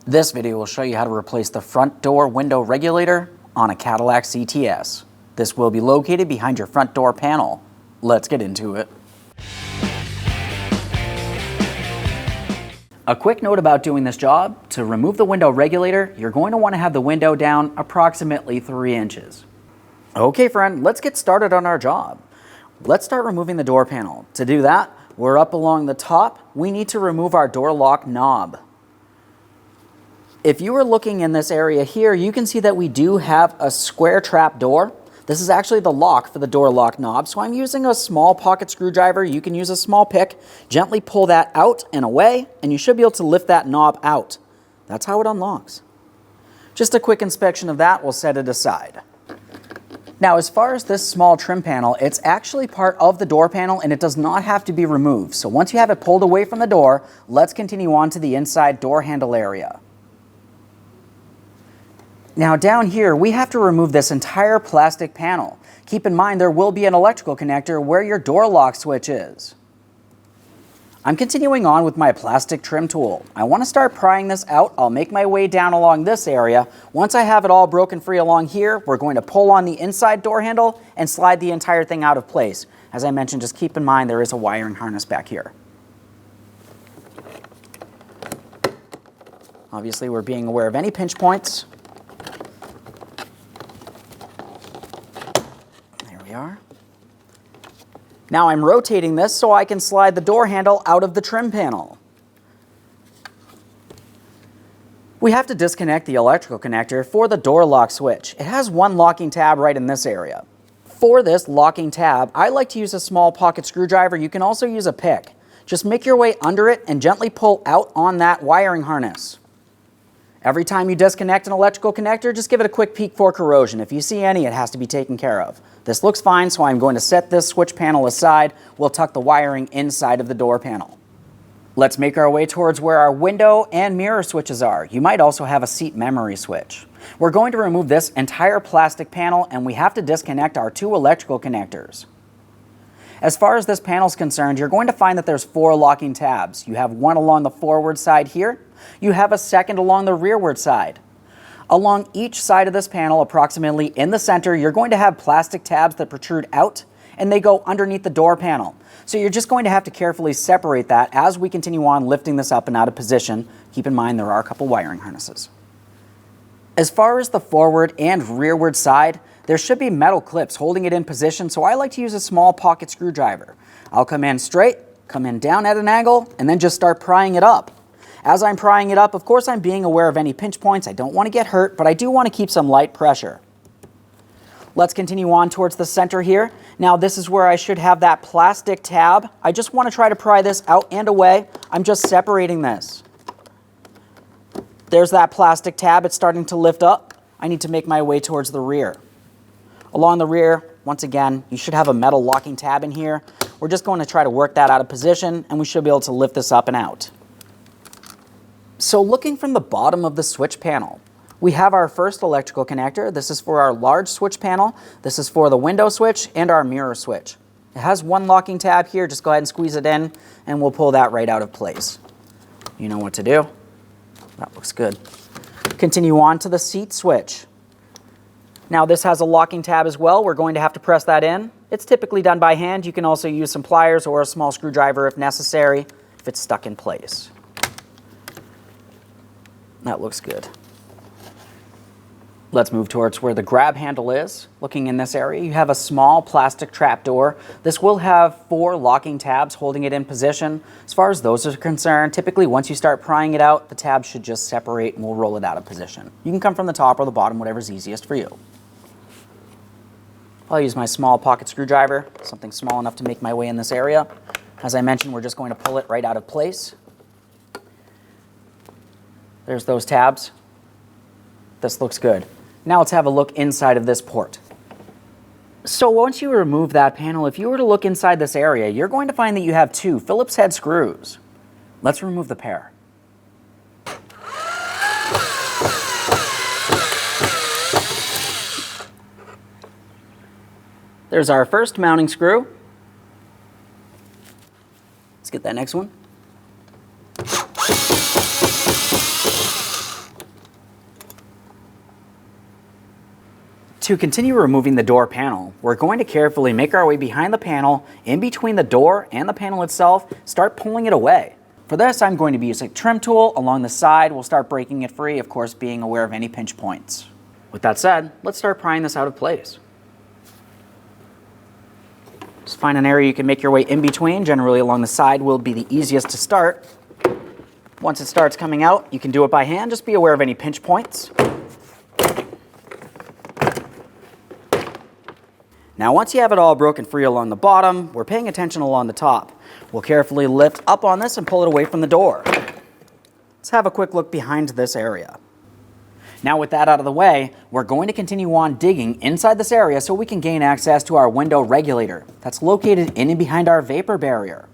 This video will show you how to replace the front door window regulator on a Cadillac CTS. This will be located behind your front door panel. Let's get into it. A quick note about doing this job: to remove the window regulator, you're going to want to have the window down approximately 3 inches. Okay friend, let's get started on our job. Let's start removing the door panel. To do that, we're up along the top. We need to remove our door lock knob. If you are looking in this area here, you can see that we do have a square trap door. This is actually the lock for the door lock knob, so I'm using a small pocket screwdriver. You can use a small pick. Gently pull that out and away, and you should be able to lift that knob out. That's how it unlocks. Just a quick inspection of that, we'll set it aside. Now, as far as this small trim panel, it's actually part of the door panel and it does not have to be removed. So once you have it pulled away from the door, let's continue on to the inside door handle area. Now down here, we have to remove this entire plastic panel. Keep in mind there will be an electrical connector where your door lock switch is. I'm continuing on with my plastic trim tool. I want to start prying this out. I'll make my way down along this area. Once I have it all broken free along here, we're going to pull on the inside door handle and slide the entire thing out of place. As I mentioned, just keep in mind there is a wiring harness back here. Obviously, we're being aware of any pinch points. Are. Now I'm rotating this so I can slide the door handle out of the trim panel. We have to disconnect the electrical connector for the door lock switch. It has one locking tab right in this area. For this locking tab, I like to use a small pocket screwdriver. You can also use a pick. Just make your way under it and gently pull out on that wiring harness. Every time you disconnect an electrical connector, just give it a quick peek for corrosion. If you see any, it has to be taken care of. This looks fine, so I'm going to set this switch panel aside. We'll tuck the wiring inside of the door panel. Let's make our way towards where our window and mirror switches are. You might also have a seat memory switch. We're going to remove this entire plastic panel, and we have to disconnect our 2 electrical connectors. As far as this panel is concerned, you're going to find that there's 4 locking tabs. You have one along the forward side here. You have a second along the rearward side. Along each side of this panel, approximately in the center, you're going to have plastic tabs that protrude out and they go underneath the door panel. So you're just going to have to carefully separate that as we continue on lifting this up and out of position. Keep in mind there are a couple wiring harnesses. As far as the forward and rearward side, there should be metal clips holding it in position, so I like to use a small pocket screwdriver. I'll come in straight, come in down at an angle, and then just start prying it up. As I'm prying it up, of course I'm being aware of any pinch points. I don't want to get hurt, but I do want to keep some light pressure. Let's continue on towards the center here. Now this is where I should have that plastic tab. I just want to try to pry this out and away. I'm just separating this. There's that plastic tab. It's starting to lift up. I need to make my way towards the rear. Along the rear, once again, you should have a metal locking tab in here. We're just going to try to work that out of position, and we should be able to lift this up and out. So looking from the bottom of the switch panel, we have our first electrical connector. This is for our large switch panel. This is for the window switch and our mirror switch. It has one locking tab here. Just go ahead and squeeze it in, and we'll pull that right out of place. You know what to do. That looks good. Continue on to the seat switch. Now this has a locking tab as well. We're going to have to press that in. It's typically done by hand. You can also use some pliers or a small screwdriver if necessary, if it's stuck in place. That looks good. Let's move towards where the grab handle is. Looking in this area, you have a small plastic trap door. This will have 4 locking tabs holding it in position. As far as those are concerned, typically once you start prying it out, the tabs should just separate and we'll roll it out of position. You can come from the top or the bottom, whatever's easiest for you. I'll use my small pocket screwdriver, something small enough to make my way in this area. As I mentioned, we're just going to pull it right out of place. There's those tabs. This looks good. Now let's have a look inside of this port. So once you remove that panel, if you were to look inside this area, you're going to find that you have 2 Phillips head screws. Let's remove the pair. There's our first mounting screw. Let's get that next one. To continue removing the door panel, we're going to carefully make our way behind the panel, in between the door and the panel itself, start pulling it away. For this, I'm going to be using a trim tool along the side. We'll start breaking it free, of course, being aware of any pinch points. With that said, let's start prying this out of place. Just find an area you can make your way in between. Generally along the side will be the easiest to start. Once it starts coming out, you can do it by hand. Just be aware of any pinch points. Now once you have it all broken free along the bottom, we're paying attention along the top. We'll carefully lift up on this and pull it away from the door. Let's have a quick look behind this area. Now with that out of the way, we're going to continue on digging inside this area so we can gain access to our window regulator that's located in and behind our vapor barrier.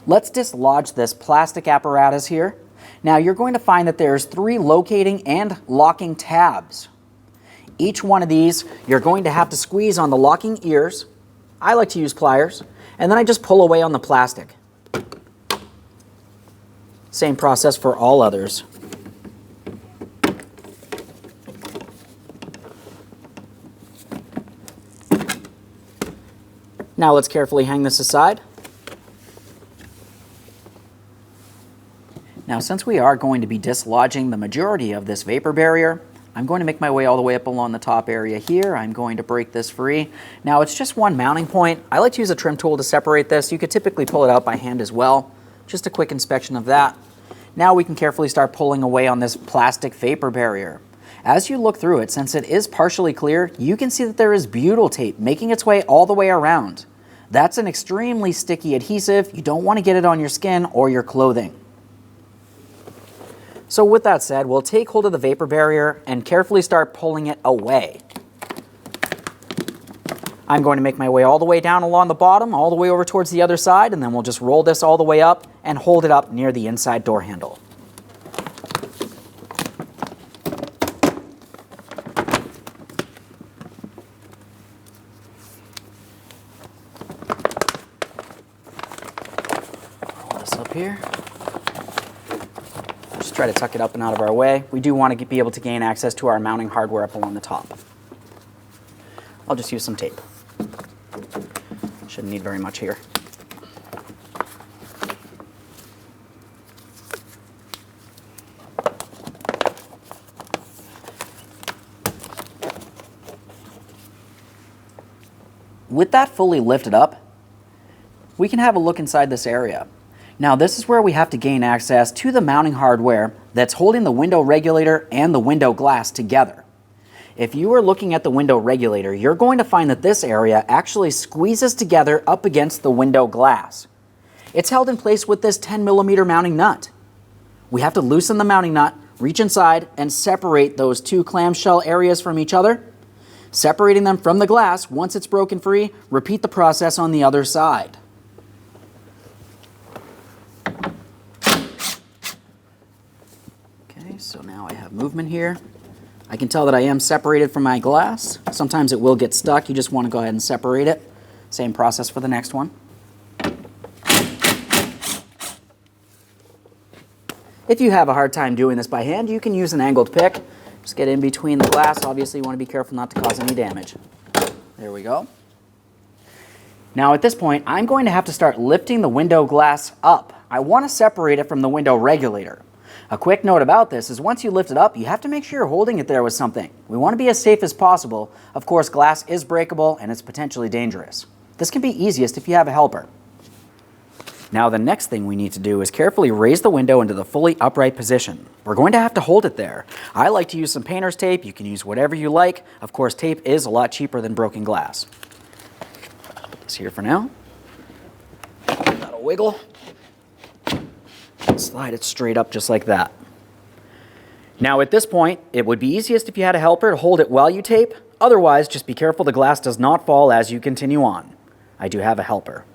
Let's dislodge this plastic apparatus here. Now you're going to find that there's 3 locating and locking tabs. Each one of these, you're going to have to squeeze on the locking ears. I like to use pliers, and then I just pull away on the plastic. Same process for all others. Now let's carefully hang this aside. Now since we are going to be dislodging the majority of this vapor barrier, I'm going to make my way all the way up along the top area here. I'm going to break this free. Now it's just one mounting point. I like to use a trim tool to separate this. You could typically pull it out by hand as well. Just a quick inspection of that. Now we can carefully start pulling away on this plastic vapor barrier. As you look through it, since it is partially clear, you can see that there is butyl tape making its way all the way around. That's an extremely sticky adhesive. You don't want to get it on your skin or your clothing. So with that said, we'll take hold of the vapor barrier and carefully start pulling it away. I'm going to make my way all the way down along the bottom, all the way over towards the other side, and then we'll just roll this all the way up and hold it up near the inside door handle. Roll this up here. Try to tuck it up and out of our way. We do want to be able to gain access to our mounting hardware up along the top. I'll just use some tape. Shouldn't need very much here. With that fully lifted up, we can have a look inside this area. Now this is where we have to gain access to the mounting hardware that's holding the window regulator and the window glass together. If you are looking at the window regulator, you're going to find that this area actually squeezes together up against the window glass. It's held in place with this 10mm mounting nut. We have to loosen the mounting nut, reach inside, and separate those 2 clamshell areas from each other. Separating them from the glass, once it's broken free, repeat the process on the other side. So now I have movement here. I can tell that I am separated from my glass. Sometimes it will get stuck. You just want to go ahead and separate it. Same process for the next one. If you have a hard time doing this by hand, you can use an angled pick. Just get in between the glass. Obviously, you want to be careful not to cause any damage. There we go. Now at this point, I'm going to have to start lifting the window glass up. I want to separate it from the window regulator. A quick note about this is once you lift it up, you have to make sure you're holding it there with something. We want to be as safe as possible. Of course, glass is breakable and it's potentially dangerous. This can be easiest if you have a helper. Now the next thing we need to do is carefully raise the window into the fully upright position. We're going to have to hold it there. I like to use some painter's tape. You can use whatever you like. Of course, tape is a lot cheaper than broken glass. Put this here for now. That'll wiggle. Slide it straight up just like that. Now at this point, it would be easiest if you had a helper to hold it while you tape. Otherwise, just be careful the glass does not fall as you continue on. I do have a helper.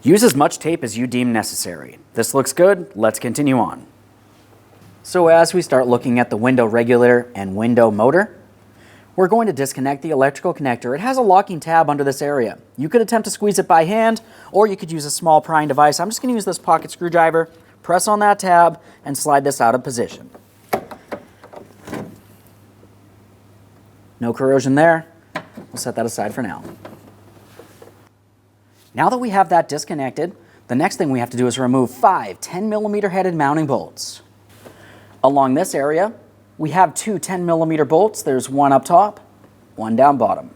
Use as much tape as you deem necessary. This looks good, let's continue on. So as we start looking at the window regulator and window motor, we're going to disconnect the electrical connector. It has a locking tab under this area. You could attempt to squeeze it by hand, or you could use a small prying device. I'm just going to use this pocket screwdriver, press on that tab, and slide this out of position. No corrosion there. We'll set that aside for now. Now that we have that disconnected, the next thing we have to do is remove 5 10mm headed mounting bolts. Along this area, we have 2 10mm bolts. There's one up top, one down bottom.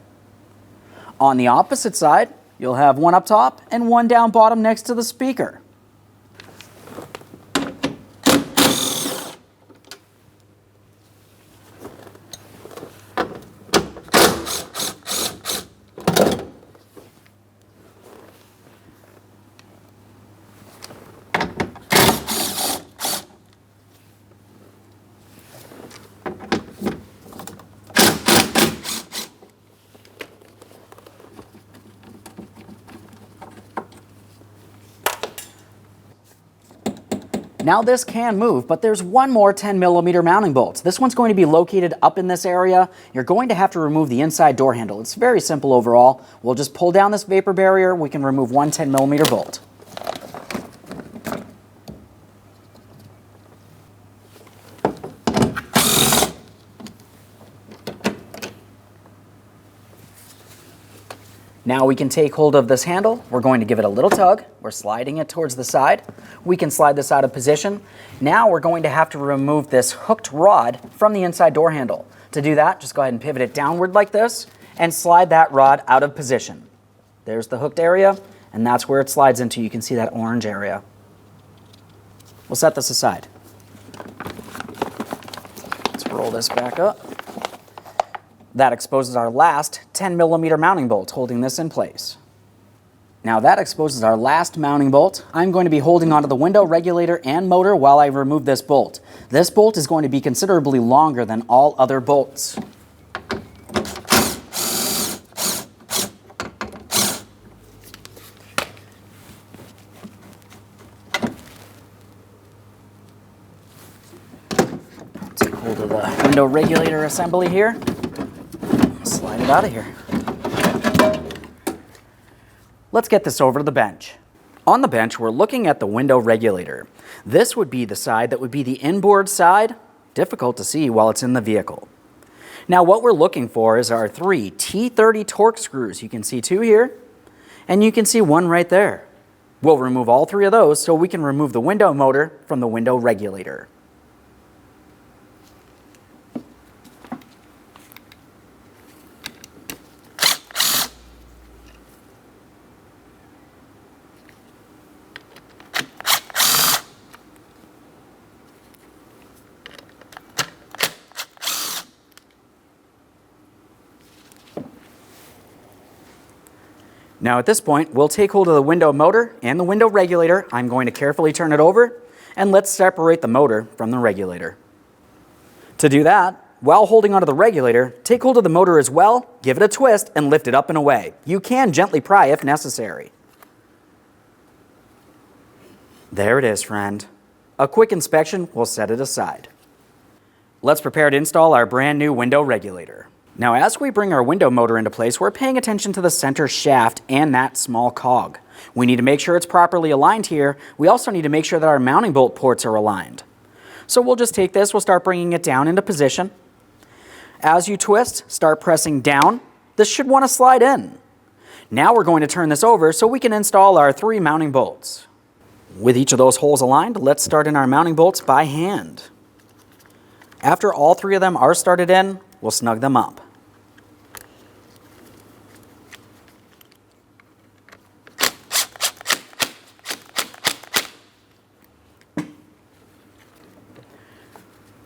On the opposite side, you'll have one up top and one down bottom next to the speaker. Now this can move, but there's one more 10mm mounting bolt. This one's going to be located up in this area. You're going to have to remove the inside door handle. It's very simple overall. We'll just pull down this vapor barrier. We can remove one 10mm bolt. Now we can take hold of this handle. We're going to give it a little tug. We're sliding it towards the side. We can slide this out of position. Now we're going to have to remove this hooked rod from the inside door handle. To do that, just go ahead and pivot it downward like this and slide that rod out of position. There's the hooked area, and that's where it slides into. You can see that orange area. We'll set this aside. Let's roll this back up. That exposes our last 10mm mounting bolt, holding this in place. Now that exposes our last mounting bolt. I'm going to be holding onto the window regulator and motor while I remove this bolt. This bolt is going to be considerably longer than all other bolts. Take hold of the window regulator assembly here. Slide it out of here. Let's get this over to the bench. On the bench, we're looking at the window regulator. This would be the side that would be the inboard side, difficult to see while it's in the vehicle. Now what we're looking for is our 3 T30 torque screws. You can see 2 here, and you can see 1 right there. We'll remove all 3 of those so we can remove the window motor from the window regulator. Now at this point, we'll take hold of the window motor and the window regulator. I'm going to carefully turn it over, and let's separate the motor from the regulator. To do that, while holding onto the regulator, take hold of the motor as well, give it a twist, and lift it up and away. You can gently pry if necessary. There it is, friend. A quick inspection will set it aside. Let's prepare to install our brand new window regulator. Now as we bring our window motor into place, we're paying attention to the center shaft and that small cog. We need to make sure it's properly aligned here. We also need to make sure that our mounting bolt ports are aligned. So we'll just take this, we'll start bringing it down into position. As you twist, start pressing down. This should want to slide in. Now we're going to turn this over so we can install our 3 mounting bolts. With each of those holes aligned, let's start in our mounting bolts by hand. After all 3 of them are started in, we'll snug them up.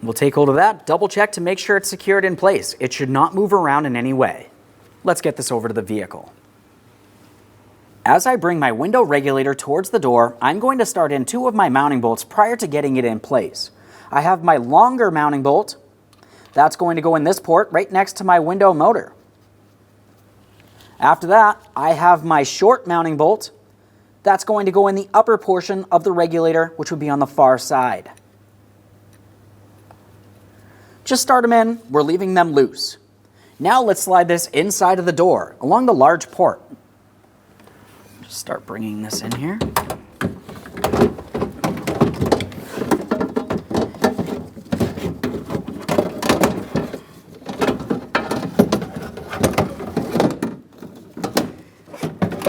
We'll take hold of that, double check to make sure it's secured in place. It should not move around in any way. Let's get this over to the vehicle. As I bring my window regulator towards the door, I'm going to start in 2 of my mounting bolts prior to getting it in place. I have my longer mounting bolt. That's going to go in this port right next to my window motor. After that, I have my short mounting bolt. That's going to go in the upper portion of the regulator, which would be on the far side. Just start them in, we're leaving them loose. Now let's slide this inside of the door, along the large port. Just start bringing this in here.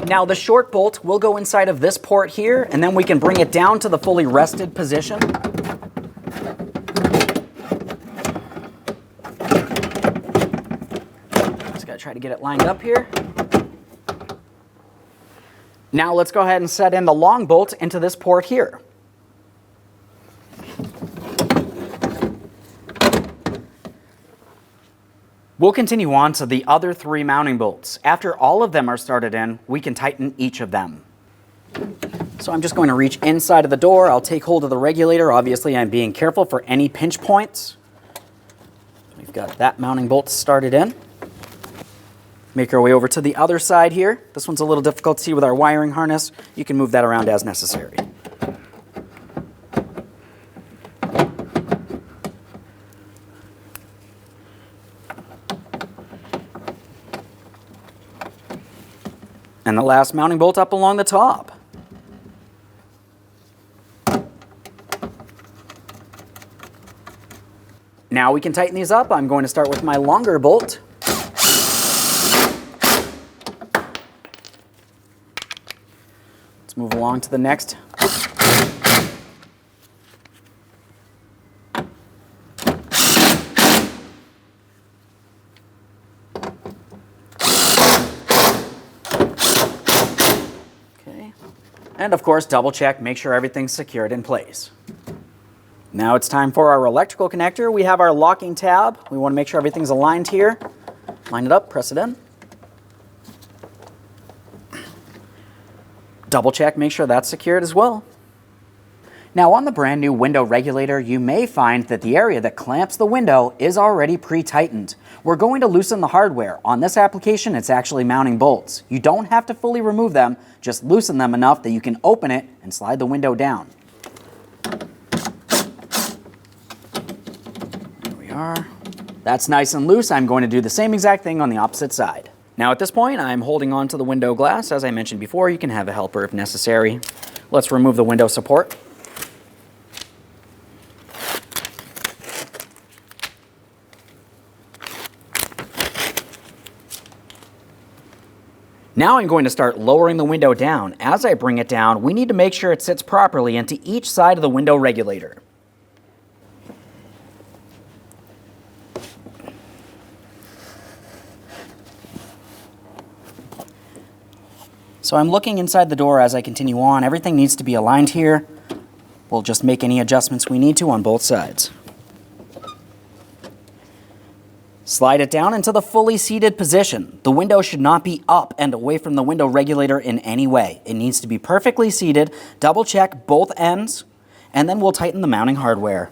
Now the short bolt will go inside of this port here, and then we can bring it down to the fully rested position. Just gotta try to get it lined up here. Now let's go ahead and set in the long bolt into this port here. We'll continue on to the other 3 mounting bolts. After all of them are started in, we can tighten each of them. So I'm just going to reach inside of the door. I'll take hold of the regulator. Obviously, I'm being careful for any pinch points. We've got that mounting bolt started in. Make our way over to the other side here. This one's a little difficult to see with our wiring harness. You can move that around as necessary. And the last mounting bolt up along the top. Now we can tighten these up. I'm going to start with my longer bolt. Let's move along to the next. And of course, double check, make sure everything's secured in place. Now it's time for our electrical connector. We have our locking tab. We want to make sure everything's aligned here. Line it up, press it in. Double check, make sure that's secured as well. Now on the brand new window regulator, you may find that the area that clamps the window is already pre-tightened. We're going to loosen the hardware. On this application, it's actually mounting bolts. You don't have to fully remove them, just loosen them enough that you can open it and slide the window down. There we are. That's nice and loose. I'm going to do the same exact thing on the opposite side. Now at this point, I'm holding on to the window glass. As I mentioned before, you can have a helper if necessary. Let's remove the window support. Now I'm going to start lowering the window down. As I bring it down, we need to make sure it sits properly into each side of the window regulator. So I'm looking inside the door as I continue on. Everything needs to be aligned here. We'll just make any adjustments we need to on both sides. Slide it down into the fully seated position. The window should not be up and away from the window regulator in any way. It needs to be perfectly seated. Double check both ends, and then we'll tighten the mounting hardware.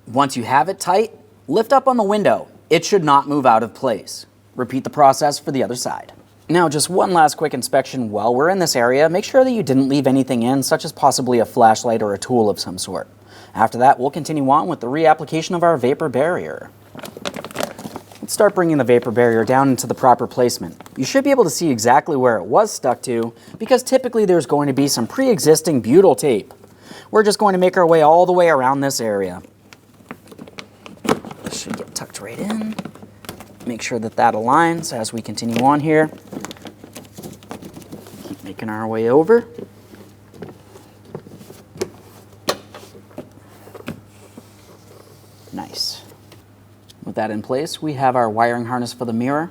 Once you have it tight, lift up on the window. It should not move out of place. Repeat the process for the other side. Now just one last quick inspection while we're in this area. Make sure that you didn't leave anything in, such as possibly a flashlight or a tool of some sort. After that, we'll continue on with the reapplication of our vapor barrier. Let's start bringing the vapor barrier down into the proper placement. You should be able to see exactly where it was stuck to, because typically there's going to be some pre-existing butyl tape. We're just going to make our way all the way around this area. This should get tucked right in. Make sure that that aligns as we continue on here. Keep making our way over. Nice. With that in place, we have our wiring harness for the mirror.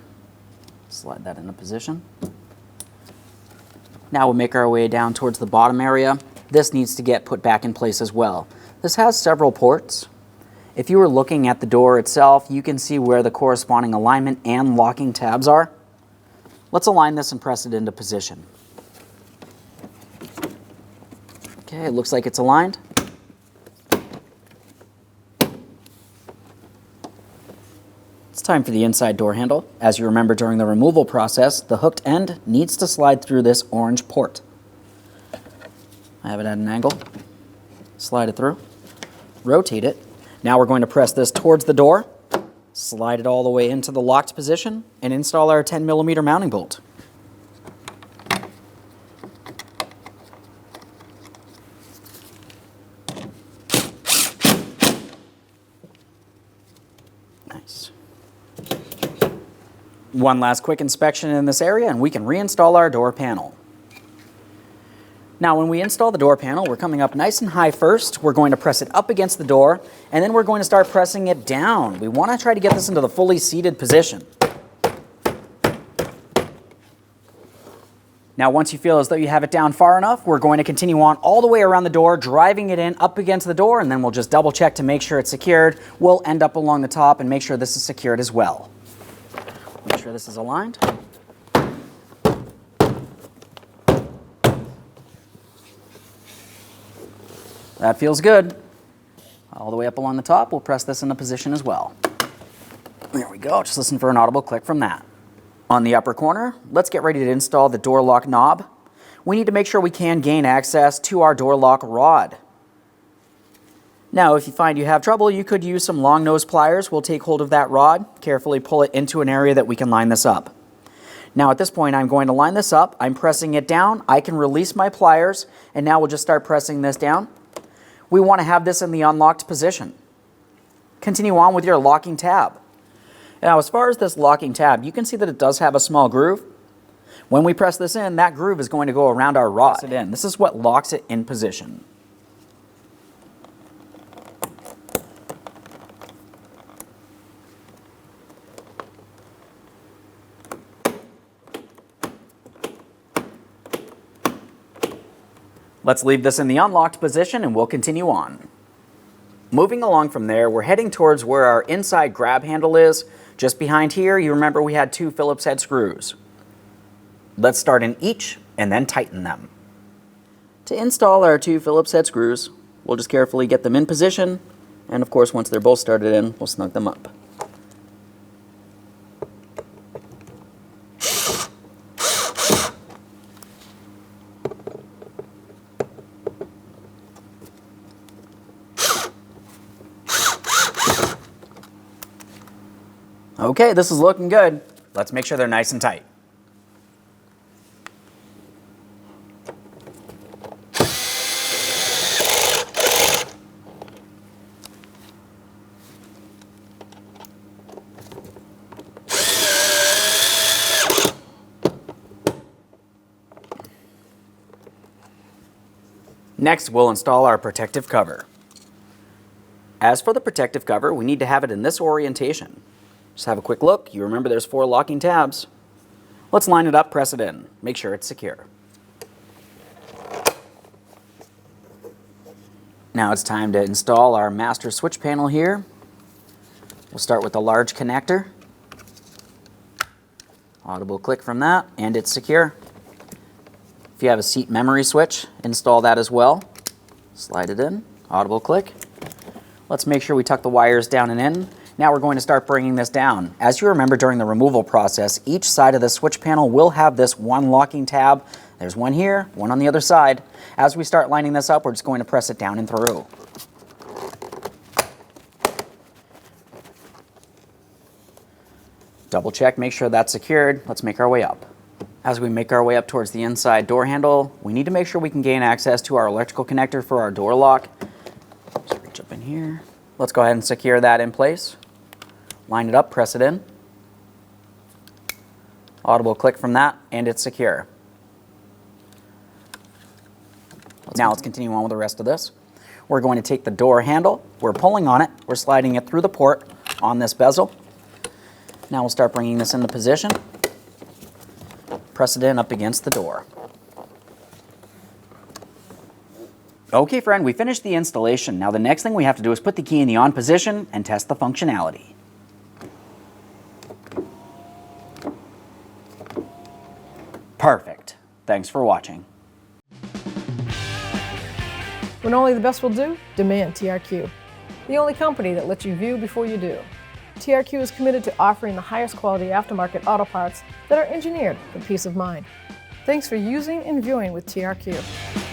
Slide that into position. Now we'll make our way down towards the bottom area. This needs to get put back in place as well. This has several ports. If you were looking at the door itself, you can see where the corresponding alignment and locking tabs are. Let's align this and press it into position. Okay, it looks like it's aligned. It's time for the inside door handle. As you remember during the removal process, the hooked end needs to slide through this orange port. I have it at an angle. Slide it through, rotate it. Now we're going to press this towards the door, slide it all the way into the locked position, and install our 10mm mounting bolt. Nice. One last quick inspection in this area and we can reinstall our door panel. Now when we install the door panel, we're coming up nice and high first. We're going to press it up against the door, and then we're going to start pressing it down. We want to try to get this into the fully seated position. Now once you feel as though you have it down far enough, we're going to continue on all the way around the door, driving it in up against the door, and then we'll just double check to make sure it's secured. We'll end up along the top and make sure this is secured as well. Make sure this is aligned. That feels good. All the way up along the top, we'll press this into position as well. There we go, just listen for an audible click from that. On the upper corner, let's get ready to install the door lock knob. We need to make sure we can gain access to our door lock rod. Now, if you find you have trouble, you could use some long nose pliers. We'll take hold of that rod, carefully pull it into an area that we can line this up. Now at this point, I'm going to line this up. I'm pressing it down. I can release my pliers, and now we'll just start pressing this down. We want to have this in the unlocked position. Continue on with your locking tab. Now, as far as this locking tab, you can see that it does have a small groove. When we press this in, that groove is going to go around our rod. Press it in. This is what locks it in position. Let's leave this in the unlocked position and we'll continue on. Moving along from there, we're heading towards where our inside grab handle is. Just behind here, you remember we had 2 Phillips head screws. Let's start in each and then tighten them. To install our 2 Phillips head screws, we'll just carefully get them in position, and of course once they're both started in, we'll snug them up. Okay, this is looking good. Let's make sure they're nice and tight. Next, we'll install our protective cover. As for the protective cover, we need to have it in this orientation. Just have a quick look. You remember there's 4 locking tabs. Let's line it up, press it in. Make sure it's secure. Now it's time to install our master switch panel here. We'll start with the large connector. Audible click from that, and it's secure. If you have a seat memory switch, install that as well. Slide it in, audible click. Let's make sure we tuck the wires down and in. Now we're going to start bringing this down. As you remember during the removal process, each side of the switch panel will have this one locking tab. There's one here, one on the other side. As we start lining this up, we're just going to press it down and through. Double check, make sure that's secured. Let's make our way up. As we make our way up towards the inside door handle, we need to make sure we can gain access to our electrical connector for our door lock. Just reach up in here. Let's go ahead and secure that in place. Line it up, press it in. Audible click from that, and it's secure. Now let's continue on with the rest of this. We're going to take the door handle, we're pulling on it, we're sliding it through the port on this bezel. Now we'll start bringing this into position. Press it in up against the door. Okay friend, we finished the installation. Now the next thing we have to do is put the key in the on position and test the functionality. Perfect. Thanks for watching. When only the best will do, demand TRQ. The only company that lets you view before you do. TRQ is committed to offering the highest quality aftermarket auto parts that are engineered for peace of mind. Thanks for using and viewing with TRQ.